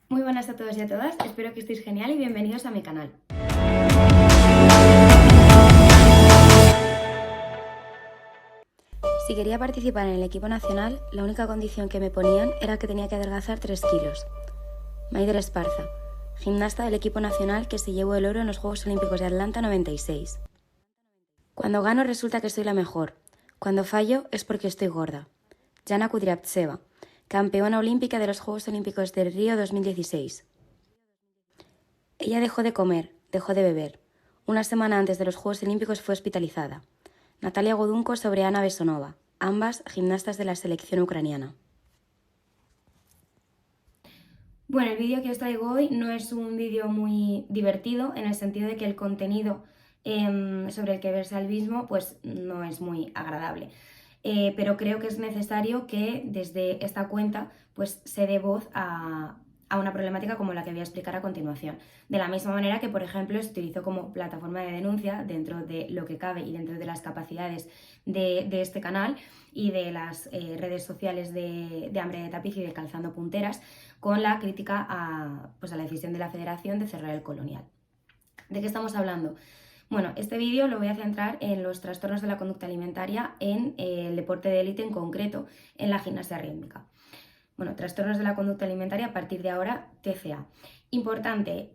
Muy buenas a todos y a todas, espero que estéis genial y bienvenidos a mi canal. Si quería participar en el equipo nacional, la única condición que me ponían era que tenía que adelgazar 3 kilos. Maider Esparza, gimnasta del equipo nacional que se llevó el oro en los Juegos Olímpicos de Atlanta 96. Cuando gano resulta que soy la mejor. Cuando fallo es porque estoy gorda. Yana Kudryavtseva, campeona olímpica de los Juegos Olímpicos de Río 2016. Ella dejó de comer, dejó de beber. Una semana antes de los Juegos Olímpicos fue hospitalizada. Natalia Godunko sobre Ana Besonova, ambas gimnastas de la selección ucraniana. Bueno, el vídeo que os traigo hoy no es un vídeo muy divertido en el sentido de que el contenido sobre el que versa el mismo pues no es muy agradable. Pero creo que es necesario que desde esta cuenta pues se dé voz a una problemática como la que voy a explicar a continuación. De la misma manera que, por ejemplo, se utilizó como plataforma de denuncia dentro de lo que cabe y dentro de las capacidades de este canal y de las redes sociales de Hambre de Tapiz y de Calzando Punteras, con la crítica a la decisión de la Federación de cerrar el Colonial. ¿De qué estamos hablando? Bueno, este vídeo lo voy a centrar en los trastornos de la conducta alimentaria en el deporte de élite, en concreto en la gimnasia rítmica. Bueno, trastornos de la conducta alimentaria, a partir de ahora, TCA. Importante,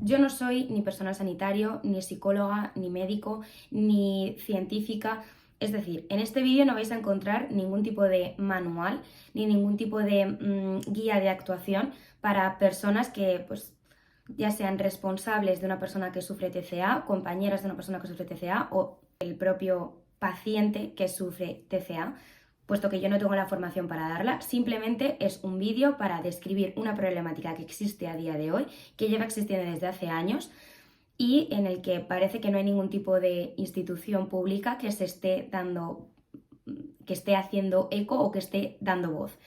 yo no soy ni personal sanitario, ni psicóloga, ni médico, ni científica. Es decir, en este vídeo no vais a encontrar ningún tipo de manual, ni ningún tipo de guía de actuación para personas que, pues, ya sean responsables de una persona que sufre TCA, compañeras de una persona que sufre TCA o el propio paciente que sufre TCA. Puesto que yo no tengo la formación para darla, simplemente es un vídeo para describir una problemática que existe a día de hoy, que lleva existiendo desde hace años y en el que parece que no hay ningún tipo de institución pública que se esté dando, que esté haciendo eco o que esté dando voz.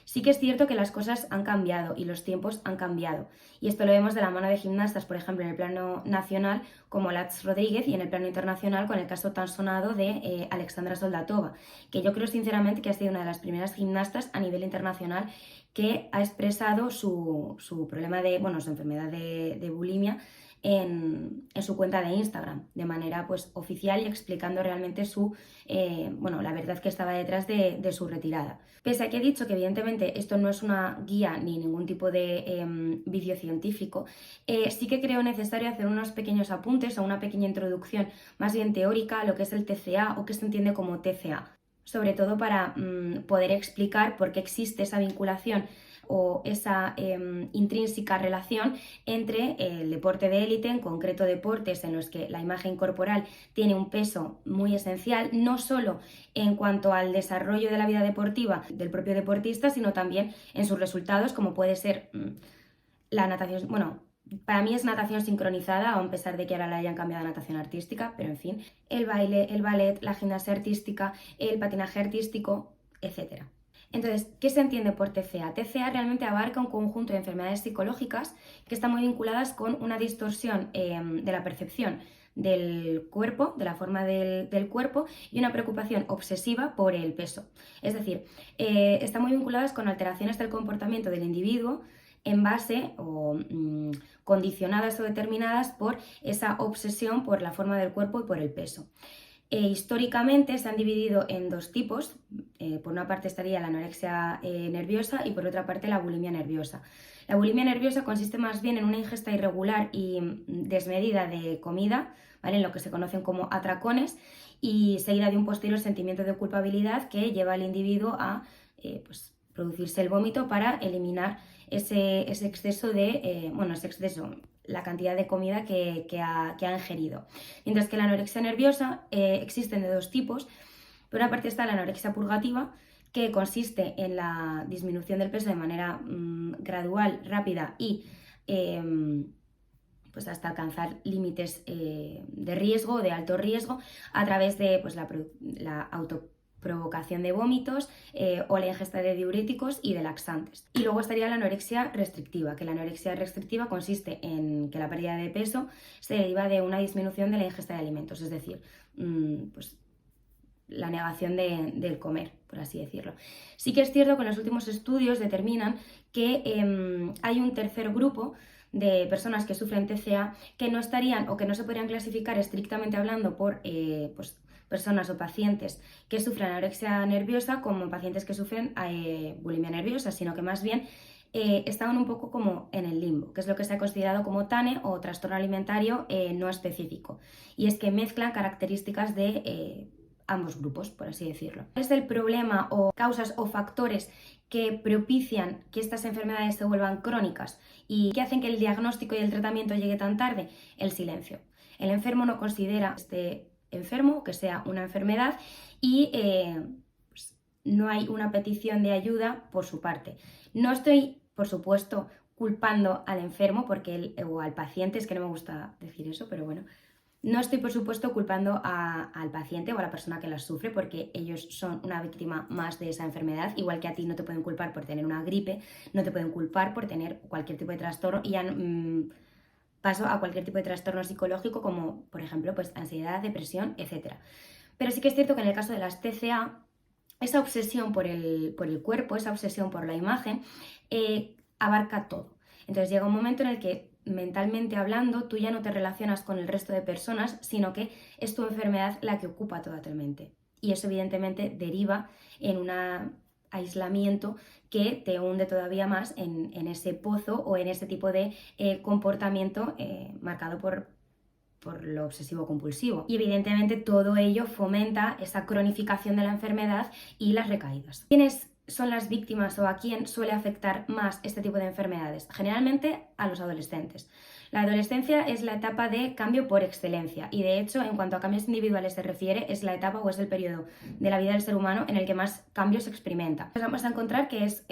Sí que es cierto que las cosas han cambiado y los tiempos han cambiado. Y esto lo vemos de la mano de gimnastas, por ejemplo, en el plano nacional, como Lats Rodríguez, y en el plano internacional con el caso tan sonado de Alexandra Soldatova, que yo creo sinceramente que ha sido una de las primeras gimnastas a nivel internacional que ha expresado su problema de, su enfermedad de bulimia en su cuenta de Instagram, de manera pues oficial y explicando realmente la verdad que estaba detrás de su retirada. Pese a que he dicho que evidentemente esto no es una guía ni ningún tipo de vídeo científico, sí que creo necesario hacer unos pequeños apuntes o una pequeña introducción más bien teórica a lo que es el TCA o que se entiende como TCA, sobre todo para poder explicar por qué existe esa vinculación o esa intrínseca relación entre el deporte de élite, en concreto deportes en los que la imagen corporal tiene un peso muy esencial, no solo en cuanto al desarrollo de la vida deportiva del propio deportista, sino también en sus resultados, como puede ser la natación, para mí es natación sincronizada, a pesar de que ahora la hayan cambiado a natación artística, pero en fin, el baile, el ballet, la gimnasia artística, el patinaje artístico, etc. Entonces, ¿qué se entiende por TCA? TCA realmente abarca un conjunto de enfermedades psicológicas que están muy vinculadas con una distorsión de la percepción del cuerpo, de la forma del cuerpo, y una preocupación obsesiva por el peso. Es decir, están muy vinculadas con alteraciones del comportamiento del individuo en base o condicionadas o determinadas por esa obsesión por la forma del cuerpo y por el peso. Históricamente se han dividido en dos tipos. Por una parte estaría la anorexia nerviosa y por otra parte la bulimia nerviosa. La bulimia nerviosa consiste más bien en una ingesta irregular y desmedida de comida, ¿vale?, en lo que se conocen como atracones, y seguida de un posterior sentimiento de culpabilidad que lleva al individuo a producirse el vómito para eliminar ese exceso la cantidad de comida que ha ingerido. Mientras que la anorexia nerviosa existen de dos tipos. Por una parte está la anorexia purgativa, que consiste en la disminución del peso de manera gradual, rápida y hasta alcanzar límites de riesgo, de alto riesgo, a través de la autoprovocación de vómitos o la ingesta de diuréticos y de laxantes. Y luego estaría la anorexia restrictiva, que la anorexia restrictiva consiste en que la pérdida de peso se deriva de una disminución de la ingesta de alimentos, es decir, la negación del comer, por así decirlo. Sí que es cierto que los últimos estudios determinan que hay un tercer grupo de personas que sufren TCA que no estarían o que no se podrían clasificar estrictamente hablando por pues, personas o pacientes que sufren anorexia nerviosa como pacientes que sufren bulimia nerviosa, sino que más bien estaban un poco como en el limbo, que es lo que se ha considerado como TANE o trastorno alimentario no específico. Y es que mezclan características de ambos grupos, por así decirlo. ¿Cuál es el problema o causas o factores que propician que estas enfermedades se vuelvan crónicas y que hacen que el diagnóstico y el tratamiento llegue tan tarde? El silencio. El enfermo no considera este enfermo que sea una enfermedad y pues, no hay una petición de ayuda por su parte. No estoy, por supuesto, culpando al enfermo o al paciente, es que no me gusta decir eso, pero bueno. No estoy, por supuesto, culpando al paciente o a la persona que la sufre, porque ellos son una víctima más de esa enfermedad, igual que a ti no te pueden culpar por tener una gripe, no te pueden culpar por tener cualquier tipo de trastorno y paso a cualquier tipo de trastorno psicológico como, por ejemplo, pues ansiedad, depresión, etc. Pero sí que es cierto que en el caso de las TCA, esa obsesión por el cuerpo, esa obsesión por la imagen, abarca todo. Entonces llega un momento en el que mentalmente hablando tú ya no te relacionas con el resto de personas, sino que es tu enfermedad la que ocupa toda tu mente. Y eso evidentemente deriva en un aislamiento que te hunde todavía más en ese pozo o en ese tipo de comportamiento marcado por lo obsesivo compulsivo. Y evidentemente todo ello fomenta esa cronificación de la enfermedad y las recaídas. ¿Quiénes son las víctimas o a quién suele afectar más este tipo de enfermedades? Generalmente a los adolescentes. La adolescencia es la etapa de cambio por excelencia y de hecho en cuanto a cambios individuales se refiere es la etapa o es el periodo de la vida del ser humano en el que más cambios se experimenta. Nos vamos a encontrar que es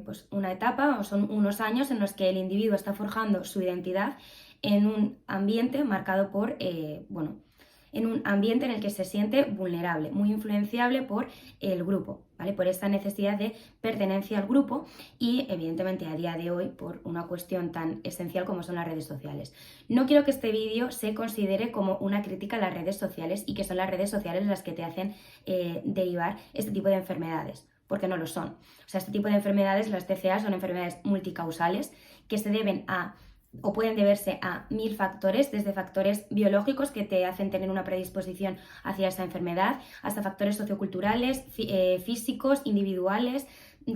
pues una etapa o son unos años en los que el individuo está forjando su identidad en un ambiente marcado por, en un ambiente en el que se siente vulnerable, muy influenciable por el grupo, ¿vale? Por esta necesidad de pertenencia al grupo y evidentemente a día de hoy por una cuestión tan esencial como son las redes sociales. No quiero que este vídeo se considere como una crítica a las redes sociales y que son las redes sociales las que te hacen derivar este tipo de enfermedades, porque no lo son. O sea, este tipo de enfermedades, las TCA, son enfermedades multicausales que se deben a o pueden deberse a 1000 factores, desde factores biológicos que te hacen tener una predisposición hacia esa enfermedad, hasta factores socioculturales, físicos, individuales,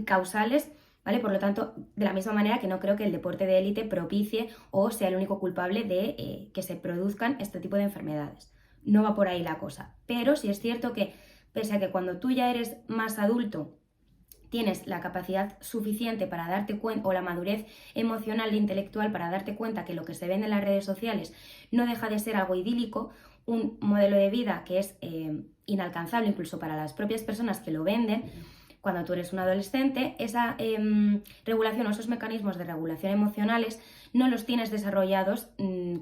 causales, ¿vale? Por lo tanto, de la misma manera que no creo que el deporte de élite propicie o sea el único culpable de que se produzcan este tipo de enfermedades. No va por ahí la cosa. Pero sí es cierto que, pese a que cuando tú ya eres más adulto, tienes la capacidad suficiente para darte cuenta, o la madurez emocional e intelectual para darte cuenta que lo que se vende en las redes sociales no deja de ser algo idílico, un modelo de vida que es inalcanzable incluso para las propias personas que lo venden. Cuando tú eres un adolescente, esa regulación o esos mecanismos de regulación emocionales no los tienes desarrollados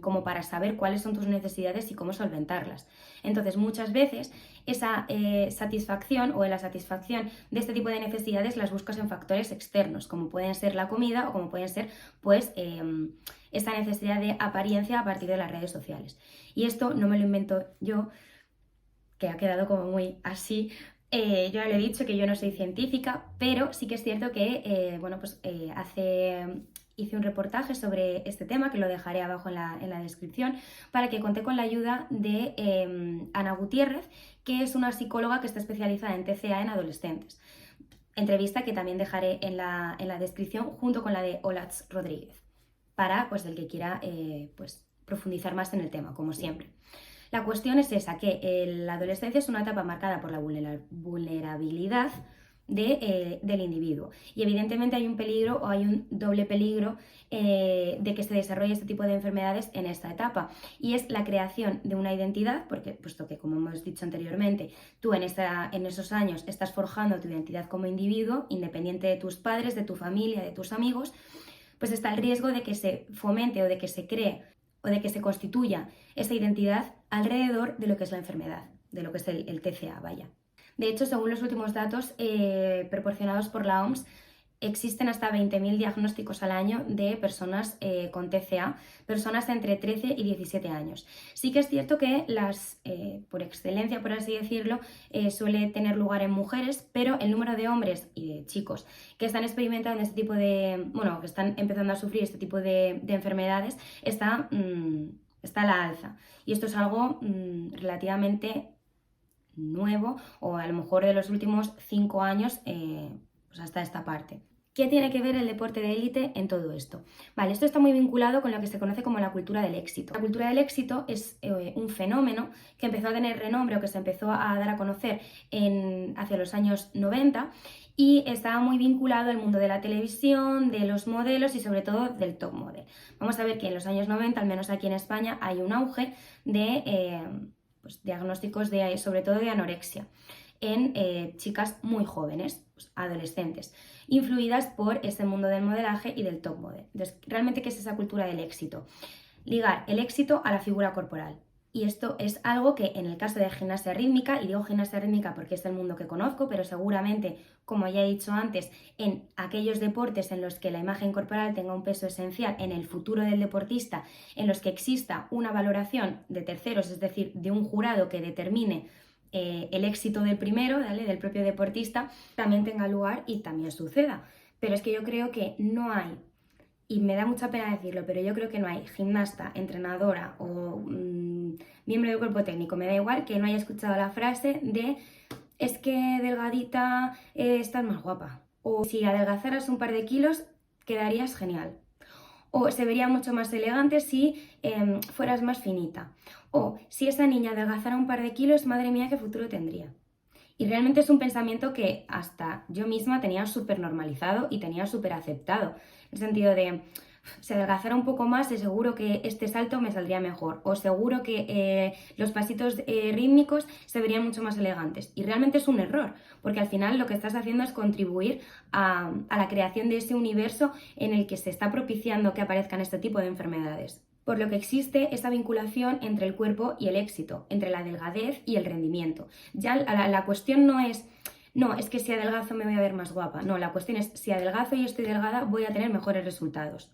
como para saber cuáles son tus necesidades y cómo solventarlas. Entonces, muchas veces esa satisfacción o la satisfacción de este tipo de necesidades las buscas en factores externos, como pueden ser la comida o como pueden ser, pues, esta necesidad de apariencia a partir de las redes sociales. Y esto no me lo invento yo, que ha quedado como muy así. Yo ya le he dicho que yo no soy científica, pero sí que es cierto que hice un reportaje sobre este tema, que lo dejaré abajo en la descripción, para que conté con la ayuda de Ana Gutiérrez, que es una psicóloga que está especializada en TCA en adolescentes. Entrevista que también dejaré en la descripción junto con la de Olatz Rodríguez, para pues, el que quiera pues, profundizar más en el tema, como siempre. La cuestión es esa, que la adolescencia es una etapa marcada por la vulnerabilidad del individuo y evidentemente hay un peligro o hay un doble peligro de que se desarrolle este tipo de enfermedades en esta etapa y es la creación de una identidad, porque puesto que como hemos dicho anteriormente tú en esos años estás forjando tu identidad como individuo independiente de tus padres, de tu familia, de tus amigos, pues está el riesgo de que se fomente o de que se cree o de que se constituya esa identidad alrededor de lo que es la enfermedad, de lo que es el TCA, vaya. De hecho, según los últimos datos proporcionados por la OMS, existen hasta 20.000 diagnósticos al año de personas con TCA, personas entre 13 y 17 años. Sí que es cierto que por excelencia, por así decirlo, suele tener lugar en mujeres, pero el número de hombres y de chicos que están experimentando este tipo que están empezando a sufrir este tipo de enfermedades está a la alza. Y esto es algo relativamente nuevo, o a lo mejor de los últimos 5 años pues hasta esta parte. ¿Qué tiene que ver el deporte de élite en todo esto? Vale, esto está muy vinculado con lo que se conoce como la cultura del éxito. La cultura del éxito es un fenómeno que empezó a tener renombre o que se empezó a dar a conocer hacia los años 90 y estaba muy vinculado al mundo de la televisión, de los modelos y sobre todo del top model. Vamos a ver que en los años 90, al menos aquí en España, hay un auge de diagnósticos sobre todo de anorexia en chicas muy jóvenes, pues, adolescentes, influidas por ese mundo del modelaje y del top model. Entonces, ¿realmente qué es esa cultura del éxito? Ligar el éxito a la figura corporal. Y esto es algo que en el caso de gimnasia rítmica, y digo gimnasia rítmica porque es el mundo que conozco, pero seguramente, como ya he dicho antes, en aquellos deportes en los que la imagen corporal tenga un peso esencial en el futuro del deportista, en los que exista una valoración de terceros, es decir, de un jurado que determine el éxito del primero, ¿vale?, del propio deportista, también tenga lugar y también suceda. Pero es que yo creo que no hay, y me da mucha pena decirlo, pero yo creo que no hay gimnasta, entrenadora o miembro del cuerpo técnico, me da igual, que no haya escuchado la frase de es que delgadita estás más guapa, o si adelgazaras un par de kilos quedarías genial, o se vería mucho más elegante si fueras más finita, o si esa niña adelgazara un par de kilos, madre mía, qué futuro tendría. Y realmente es un pensamiento que hasta yo misma tenía súper normalizado y tenía súper aceptado, en el sentido de, si adelgazara un poco más, de seguro que este salto me saldría mejor, o seguro que los pasitos rítmicos se verían mucho más elegantes. Y realmente es un error, porque al final lo que estás haciendo es contribuir a la creación de ese universo en el que se está propiciando que aparezcan este tipo de enfermedades. Por lo que existe esa vinculación entre el cuerpo y el éxito, entre la delgadez y el rendimiento. Ya la cuestión no es que si adelgazo me voy a ver más guapa. No, la cuestión es, si adelgazo y estoy delgada, voy a tener mejores resultados.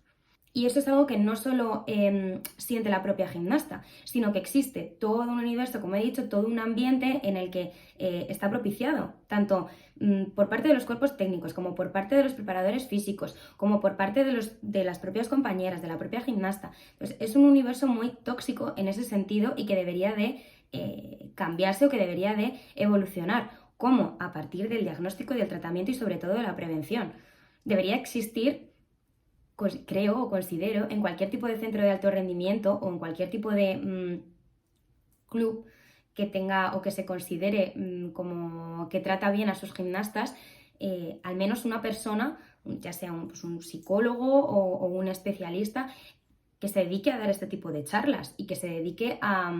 Y eso es algo que no solo siente la propia gimnasta, sino que existe todo un universo, como he dicho, todo un ambiente en el que está propiciado, tanto por parte de los cuerpos técnicos, como por parte de los preparadores físicos, como por parte de las propias compañeras, de la propia gimnasta. Entonces, es un universo muy tóxico en ese sentido y que debería de cambiarse o que debería de evolucionar. ¿Cómo? A partir del diagnóstico y del tratamiento y sobre todo de la prevención. Debería existir, creo o considero, en cualquier tipo de centro de alto rendimiento o en cualquier tipo de club que tenga o que se considere como que trata bien a sus gimnastas, al menos una persona, ya sea un psicólogo o un especialista, que se dedique a dar este tipo de charlas y que se dedique a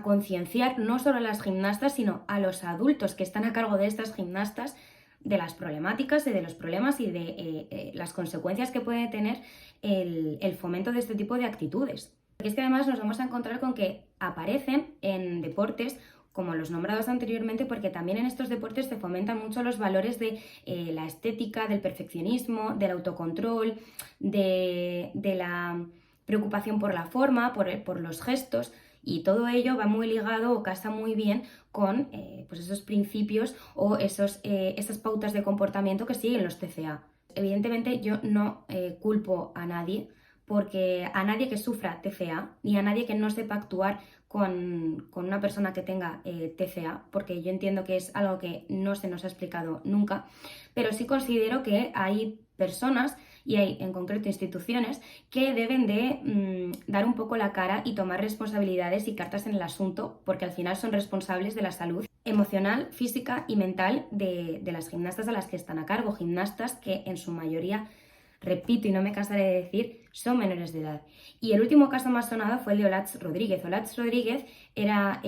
concienciar no solo a las gimnastas, sino a los adultos que están a cargo de estas gimnastas, de las problemáticas y de los problemas y de las consecuencias que puede tener el fomento de este tipo de actitudes. Porque es que además nos vamos a encontrar con que aparecen en deportes como los nombrados anteriormente, porque también en estos deportes se fomentan mucho los valores de la estética, del perfeccionismo, del autocontrol, de la preocupación por la forma, por los gestos. Y todo ello va muy ligado o casa muy bien con pues esos principios o esas pautas de comportamiento que siguen los TCA. Evidentemente yo no culpo a nadie, porque a nadie que sufra TCA, ni a nadie que no sepa actuar con una persona que tenga TCA, porque yo entiendo que es algo que no se nos ha explicado nunca, pero sí considero que hay personas y hay en concreto instituciones que deben de dar un poco la cara y tomar responsabilidades y cartas en el asunto, porque al final son responsables de la salud emocional, física y mental de las gimnastas a las que están a cargo, gimnastas que en su mayoría, repito y no me cansaré de decir, son menores de edad. Y el último caso más sonado fue el de Olatz Rodríguez. Olatz Rodríguez era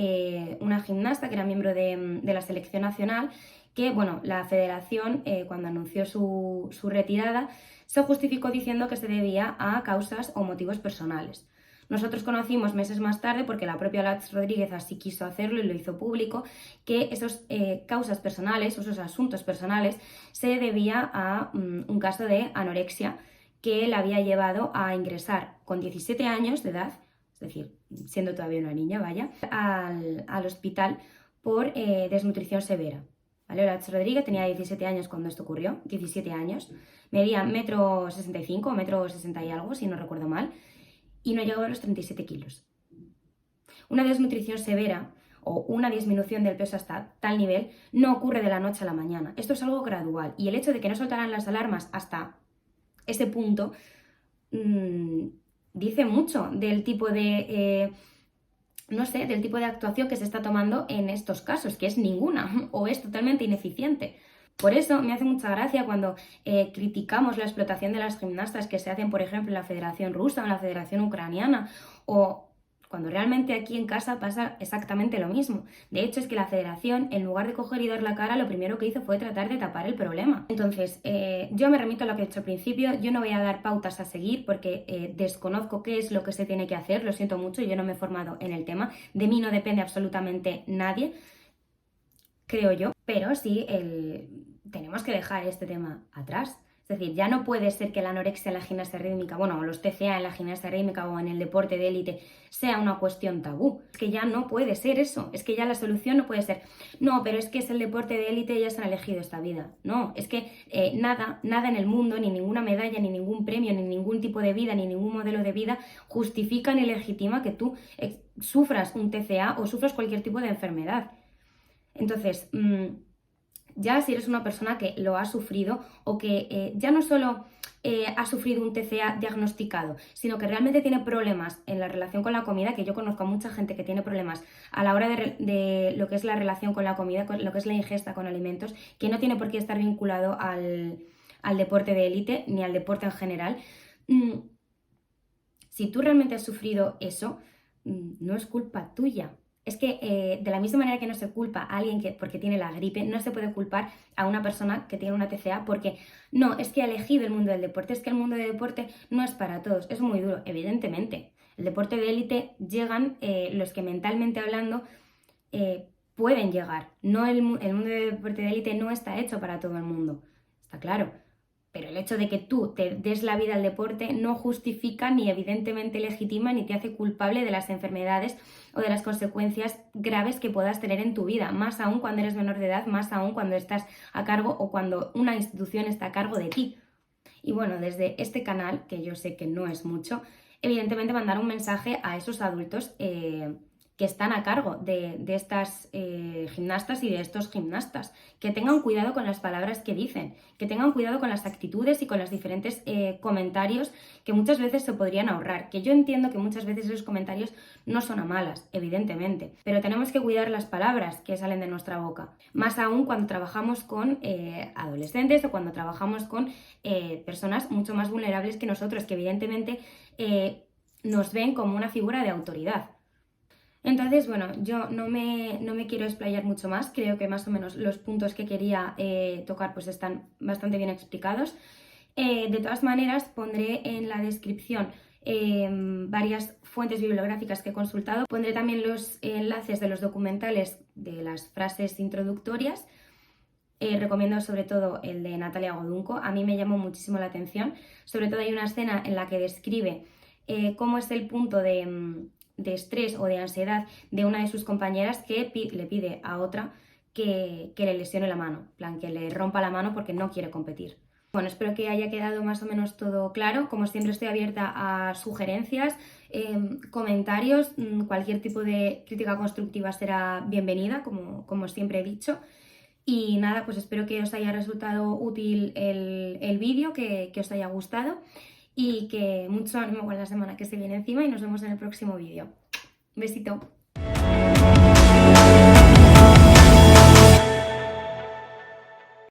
una gimnasta que era miembro de la selección nacional, que bueno, la federación cuando anunció su retirada se justificó diciendo que se debía a causas o motivos personales. Nosotros conocimos meses más tarde, porque la propia Lats Rodríguez así quiso hacerlo y lo hizo público, que esos causas personales, esos asuntos personales, se debía a un caso de anorexia que la había llevado a ingresar con 17 años de edad, es decir, siendo todavía una niña, vaya, al hospital por desnutrición severa. ¿Vale? Lats Rodríguez tenía 17 años cuando esto ocurrió, 17 años, medía 1,65 m, 1,60 m y algo, si no recuerdo mal, y no llegaba a los 37 kilos. Una desnutrición severa o una disminución del peso hasta tal nivel no ocurre de la noche a la mañana. Esto es algo gradual, y el hecho de que no soltaran las alarmas hasta ese punto dice mucho del tipo de... no sé, del tipo de actuación que se está tomando en estos casos, que es ninguna o es totalmente ineficiente. Por eso me hace mucha gracia cuando criticamos la explotación de las gimnastas que se hacen, por ejemplo, en la Federación Rusa o en la Federación Ucraniana, o cuando realmente aquí en casa pasa exactamente lo mismo. De hecho, es que la federación, en lugar de coger y dar la cara, lo primero que hizo fue tratar de tapar el problema. Entonces, yo me remito a lo que he dicho al principio. Yo no voy a dar pautas a seguir porque desconozco qué es lo que se tiene que hacer. Lo siento mucho, yo no me he formado en el tema. De mí no depende absolutamente nadie, creo yo. Pero sí, tenemos que dejar este tema atrás. Es decir, ya no puede ser que la anorexia en la gimnasia rítmica, bueno, o los TCA en la gimnasia rítmica o en el deporte de élite sea una cuestión tabú. Es que ya no puede ser eso. Es que ya la solución no puede ser, no, pero es que es el deporte de élite y ellas han elegido esta vida. No, es que nada en el mundo, ni ninguna medalla, ni ningún premio, ni ningún tipo de vida, ni ningún modelo de vida justifica ni legitima que tú sufras un TCA o sufras cualquier tipo de enfermedad. Entonces, ya si eres una persona que lo ha sufrido o que ya no solo ha sufrido un TCA diagnosticado, sino que realmente tiene problemas en la relación con la comida, que yo conozco a mucha gente que tiene problemas a la hora de lo que es la relación con la comida, con lo que es la ingesta con alimentos, que no tiene por qué estar vinculado al deporte de élite ni al deporte en general. Si tú realmente has sufrido eso, no es culpa tuya. Es que de la misma manera que no se culpa a alguien porque tiene la gripe, no se puede culpar a una persona que tiene una TCA porque no, es que ha elegido el mundo del deporte, es que el mundo del deporte no es para todos, es muy duro, evidentemente. El deporte de élite llegan los que mentalmente hablando pueden llegar. No el mundo del deporte de élite no está hecho para todo el mundo, está claro. Pero el hecho de que tú te des la vida al deporte no justifica ni evidentemente legitima ni te hace culpable de las enfermedades o de las consecuencias graves que puedas tener en tu vida, más aún cuando eres menor de edad, más aún cuando estás a cargo o cuando una institución está a cargo de ti. Y bueno, desde este canal, que yo sé que no es mucho, evidentemente mandar un mensaje a esos adultos que están a cargo de estas gimnastas y de estos gimnastas, que tengan cuidado con las palabras que dicen, que tengan cuidado con las actitudes y con los diferentes comentarios que muchas veces se podrían ahorrar, que yo entiendo que muchas veces esos comentarios no son a malas, evidentemente, pero tenemos que cuidar las palabras que salen de nuestra boca, más aún cuando trabajamos con adolescentes o cuando trabajamos con personas mucho más vulnerables que nosotros, que evidentemente nos ven como una figura de autoridad. Entonces, bueno, yo no me quiero explayar mucho más, creo que más o menos los puntos que quería tocar pues están bastante bien explicados. De todas maneras, pondré en la descripción varias fuentes bibliográficas que he consultado, pondré también los enlaces de los documentales de las frases introductorias. Recomiendo sobre todo el de Natalia Godunco, a mí me llamó muchísimo la atención, sobre todo hay una escena en la que describe cómo es el punto de estrés o de ansiedad de una de sus compañeras que le pide a otra que le lesione la mano, en plan que le rompa la mano porque no quiere competir. Bueno, espero que haya quedado más o menos todo claro. Como siempre estoy abierta a sugerencias, comentarios, cualquier tipo de crítica constructiva será bienvenida, como siempre he dicho. Y nada, pues espero que os haya resultado útil el vídeo, que os haya gustado. Y que mucho ánimo con la semana que se viene encima y nos vemos en el próximo vídeo. Un besito.